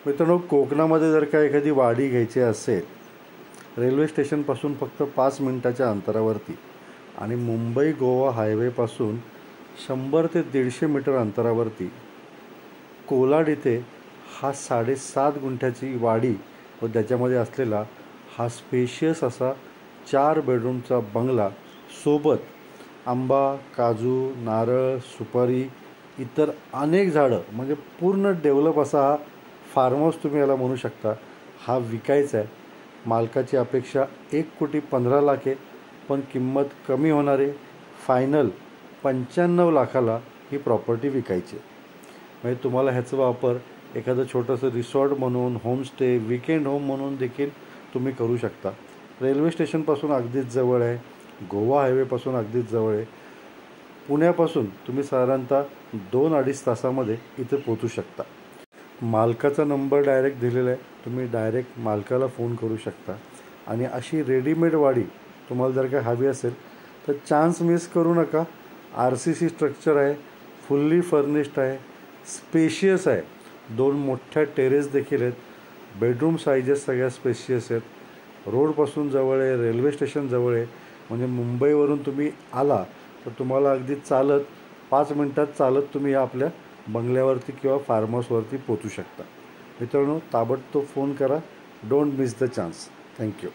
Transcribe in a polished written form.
मित्रांनो, कोकणामध्ये जर का एखादी वाडी घ्यायची असेल, रेल्वे स्टेशनपासून फक्त 5 मिनिटाच्या अंतरावरती आणि मुंबई गोवा हायवेपासून 100 ते 150 मीटर अंतरावरती कोलाड इथे हा 7.5 गुंठ्याची वाडी व त्याच्यामध्ये असलेला हा स्पेशियस असा 4 बेडरूमचा बंगला, सोबत आंबा, काजू, नारळ, सुपारी, इतर अनेक झाडं, म्हणजे पूर्ण डेव्हलप असा हा फार्म हाऊस तुम्ही याला म्हणू शकता, हा विकायचा आहे. मालकाची अपेक्षा 1,15,00,000 आहे, पण किंमत कमी होणार आहे. फायनल 95 लाखाला ही प्रॉपर्टी विकायची आहे. म्हणजे तुम्हाला ह्याचा वापर एखादं छोटंसं रिसॉर्ट म्हणून, होमस्टे, विकेंड होम म्हणून देखील तुम्ही करू शकता. रेल्वे स्टेशनपासून अगदीच जवळ आहे, गोवा हायवेपासून अगदीच जवळ आहे. पुण्यापासून तुम्ही साधारणतः 2-2.5 तासामध्ये इथे पोहोचू शकता. मालकाचा नंबर डायरेक्ट दिलेला आहे, तुम्ही डायरेक्ट मालकाला फोन करू शकता. आणि अशी रेडीमेड वाडी तुम्हाला जर काय हवी असेल तर चान्स मिस करू नका. RCC स्ट्रक्चर आहे, फुल्ली फर्निश्ड आहे, स्पेशियस आहे, 2 मोठ्या टेरेस देखील आहेत, बेडरूम साईजेस सगळ्या स्पेशियस आहेत, रोडपासून जवळ आहे, रेल्वे स्टेशन जवळ आहे. म्हणजे मुंबईवरून तुम्ही आला तर तुम्हाला अगदी चालत 5 मिनटात चालत तुम्ही आपल्या बंगल्यावरती किंवा फार्म हाऊसवरती पोहोचू शकता. मित्रांनो, ताबडतोब फोन करा. Don't miss the chance. Thank you.